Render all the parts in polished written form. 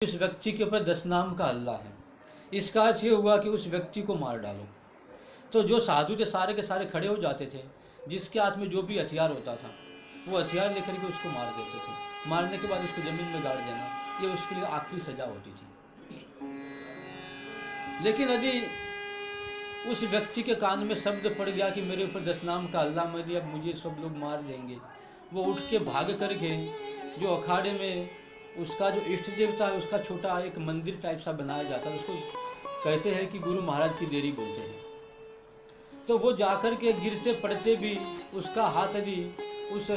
उस व्यक्ति के ऊपर 10 नाम का अल्लाह है। इसका अर्थ ये हुआ कि उस व्यक्ति को मार डालो। तो जो साधु थे सारे के सारे खड़े हो जाते थे, जिसके हाथ में जो भी हथियार होता था वो हथियार लेकर के उसको मार देते थे। मारने के बाद उसको ज़मीन में गाड़ देना, ये उसके लिए आखिरी सज़ा होती थी। लेकिन यदि उस व्यक्ति के कान में शब्द पड़ गया कि मेरे ऊपर 10 नाम का अल्लाह मरी, अब मुझे सब लोग मार देंगे, वो उठ के भाग करके जो अखाड़े में उसका जो इष्ट देवता है उसका छोटा एक मंदिर टाइप सा बनाया जाता है, उसको कहते हैं कि गुरु महाराज की देरी बोलते हैं। तो वो जाकर के गिरते पड़ते भी उसका हाथ यदि उस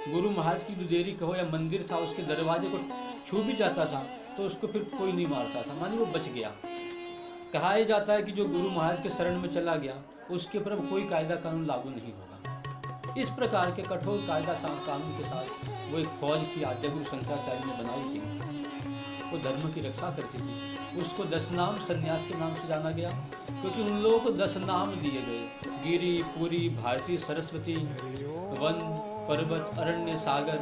गुरु महाराज की जो देरी कहो या मंदिर था उसके दरवाजे को छू भी जाता था तो उसको फिर कोई नहीं मारता था, मानी वो बच गया। कहा यह जाता है कि जो गुरु महाराज के शरण में चला गया उसके ऊपर कोई कायदा कानून लागू नहीं होगा। इस प्रकार के कठोर कायदा कानून के साथ वो एक फौज थी आद्य गुरु शंकराचार्य ने बनाई थी। वो धर्म की रक्षा करती थी। उसको 10 नाम संन्यास के नाम से जाना गया क्योंकि उन लोगों को 10 नाम दिए गए, गिरी, पुरी, भारती, सरस्वती, वन, पर्वत, अरण्य, सागर,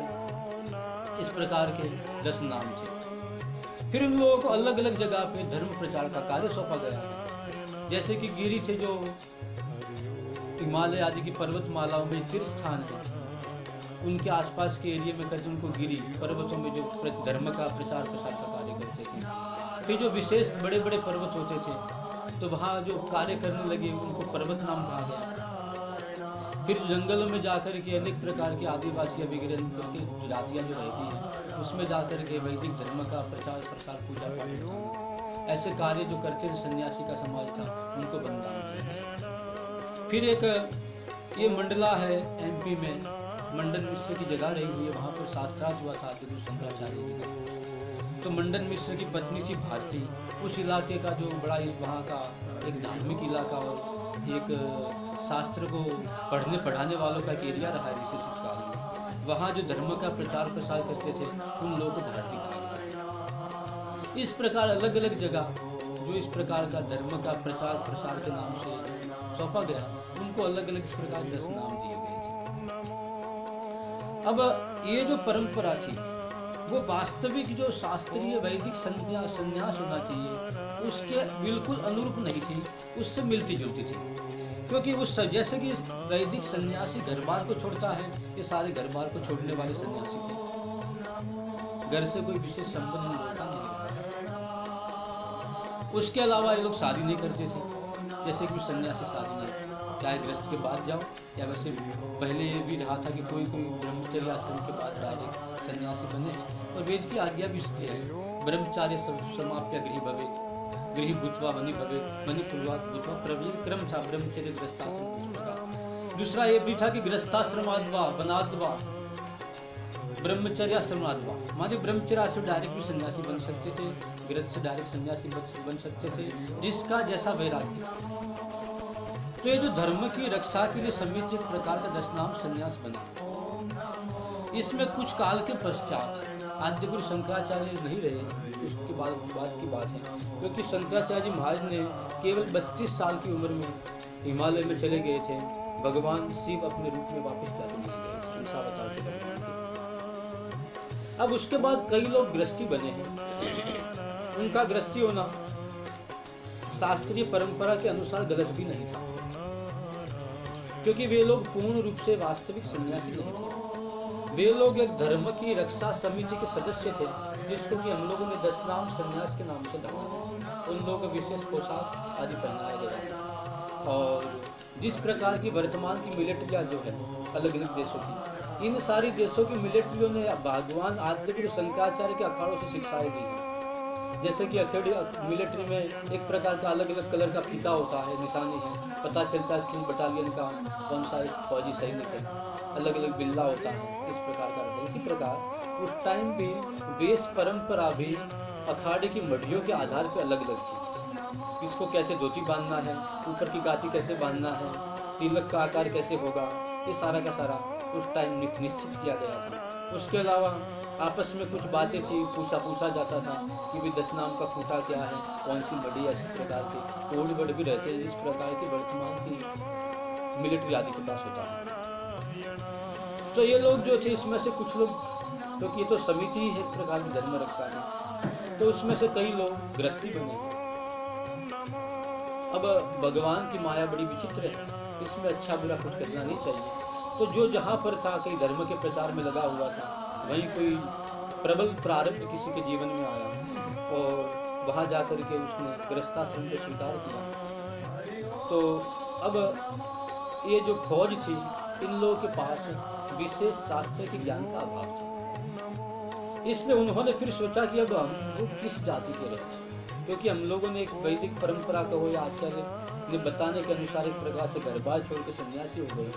इस प्रकार के 10 नाम थे। फिर उन लोगों को अलग अलग जगह पे धर्म प्रचार का कार्य सौंपा गया। जैसे कि गिरी थे जो हिमालय आदि की पर्वतमालाओं में तीर्थ स्थान है, उनके आसपास के एरिया में करके उनको गिरी पर्वतों में जो धर्म का प्रचार प्रसार का कार्य करते थे। फिर जो विशेष बड़े बड़े पर्वत होते थे तो वहाँ जो कार्य करने लगे उनको पर्वत नाम कहा गया। फिर जंगलों में जाकर के अनेक प्रकार के आदिवासी अभिग्रहण करके जातियाँ जो रहती हैं उसमें जाकर के वैदिक धर्म का प्रचार प्रसार पूजा पाठ ऐसे कार्य जो करते थे सन्यासी का समाज था उनको बलिदान दिया। फिर एक ये मंडला है एमपी में, मंडन मिश्र की जगह रही हुई है, वहाँ पर शास्त्रार्थ हुआ था गुरु शंकराचार्य जी का। तो मंडन मिश्र की पत्नी थी भारती। उस इलाके का जो बड़ा वहाँ का एक धार्मिक इलाका और एक शास्त्र को पढ़ने पढ़ाने वालों का एक एरिया रहा है ऋषि काल में, वहाँ जो धर्म का प्रचार प्रसार करते थे उन लोगों को भारती कहा गया। इस प्रकार अलग अलग जगह जो इस प्रकार का धर्म का प्रचार प्रसार के नाम से सौंपा गया उनको अलग अलग इस प्रकार 10 नाम दिए गए थे। अब ये जो परंपरा थी वो वास्तविक जो शास्त्रीय वैदिक संन्यास होना चाहिए उसके बिल्कुल अनुरूप नहीं थी, उससे मिलती जुलती थी। क्योंकि उस जैसे कि वैदिक सन्यासी घर बार को छोड़ता है, ये सारे घर बार को छोड़ने वाले सन्यासी थे, घर से कोई विशेष संबंध नहीं होता नहीं। उसके अलावा ये लोग शादी नहीं करते थे, जैसे कि सन्यासी शादी नहीं, चाहे गृहस्थ के बाद जाओ या वैसे पहले ये भी रहा था कि कोई ब्रह्मचर्य आश्रम के बाद डायरेक्ट सन्यासी बने। और वेद की आज्ञा भी इसलिए है, ब्रह्मचार्य समाप्य गृह भवेत्, गृह भूत्वा वनि भवेत्, वनि पूर्वात् भूत्वा प्रवृत्ति क्रम था ब्रह्मचर्य गृहस्थाश्रम का। दूसरा ये भी था कि गृहस्थाश्रमाद्वा वनाद्वा ब्रह्मचर्याश्रमाद्वा, माने ब्रह्मचर्य आश्रम डायरेक्ट भी सन्यासी बन सकते थे, गृहस्थ से डायरेक्ट सन्यासी बन सकते थे, जिसका जैसा वैराग्य। तो ये जो धर्म की रक्षा के लिए समित एक प्रकार का 10 नाम संन्यास बना। इसमें कुछ काल के पश्चात आद्य गुरु शंकराचार्य नहीं रहे, उसके बाद की बात है, क्योंकि शंकराचार्य जी महाराज ने केवल 32 साल की उम्र में हिमालय में चले गए थे। भगवान शिव अपने रूप में वापस जाकर मिल गए थे, ऐसा बताते भगवान के। अब उसके बाद कई लोग गृहस्थी बने हैं। उनका गृहस्थी होना शास्त्रीय परंपरा के अनुसार गलत भी नहीं था, क्योंकि वे लोग पूर्ण रूप से वास्तविक सन्यासी नहीं थे। वे लोग एक धर्म की रक्षा समिति के सदस्य थे, जिसको कि हम लोगों ने 10 नाम संन्यास के नाम से डाला है। उन लोगों को विशेष पोशाक आदि पहनाया गया। और जिस प्रकार की वर्तमान की मिलिट्रियाँ जो है अलग अलग देशों की, इन सारी देशों की मिलिट्रियों ने भगवान आद्य गुरु शंकराचार्य के अखाड़ों से शिक्षाएं दी हैं। जैसे कि अखेड़ी मिलिट्री में एक प्रकार का अलग अलग कलर का फीता होता है, निशानी है, पता चलता है किस बटालियन का कौन सा फौजी सैनिक है, अलग अलग बिल्ला होता है, इस प्रकार का रहता है। इसी प्रकार उस टाइम भी वेश परंपरा भी अखाड़े की मढ़ियों के आधार पर अलग अलग थी। किसको कैसे धोती बांधना है, ऊपर की गाची कैसे बांधना है, तिलक का आकार कैसे होगा, ये सारा का सारा उस टाइम निश्चित किया गया था। उसके अलावा आपस में कुछ बातें थी, पूछा जाता था कि भी 10 नाम का खूंटा क्या है, कौन सी मढ़ी, ऐसे प्रकार के कोड वर्ड भी रहते हैं, जिस प्रकार की वर्तमान की मिलिट्री आदि के पास होता है। तो ये लोग जो थे इसमें से कुछ लोग, क्योंकि ये तो समिति है एक प्रकार की धर्म रक्षा है, तो उसमें से कई लोग गृहस्थी बने। अब भगवान की माया बड़ी विचित्र है, इसमें अच्छा बुरा कुछ करना नहीं चाहिए। तो जो जहाँ पर था, कहीं धर्म के प्रचार में लगा हुआ था, वहीं कोई प्रबल प्रारब्ध किसी के जीवन में आया और वहाँ जा कर के उसने गृहस्थाश्रम को स्वीकार किया। तो अब ये जो खोज थी, इन लोगों के पास विशेष शास्त्र के ज्ञान का अभाव था। इसलिए उन्होंने फिर सोचा कि अब हम लोग किस जाति के रहे, क्योंकि हम लोगों ने एक वैदिक परंपरा का हो या आचार्य ने बताने के अनुसार एक प्रकार से घर बार छोड़ के सन्यासी हो गए।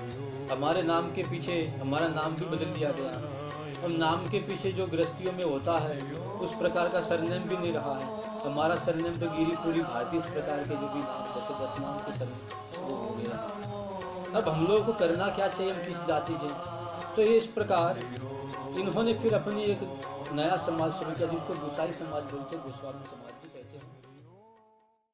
हमारे नाम के पीछे हमारा नाम भी बदल दिया गया, और नाम के पीछे जो गृहस्थियों में होता है उस प्रकार का सरनेम भी नहीं रहा है। हमारा सरनेम तो गिरी पूरी भारतीय इस प्रकार के जो भी नाम, जैसे 10 नाम के सरनेम वो हो गया। अब हम लोगों को करना क्या चाहिए, हम किस जाति के? तो ये इस प्रकार इन्होंने फिर अपनी एक नया समाज शुरू किया, जिसको गोसाई समाज बोलते, गोस्वामी समाज भी कहते हैं।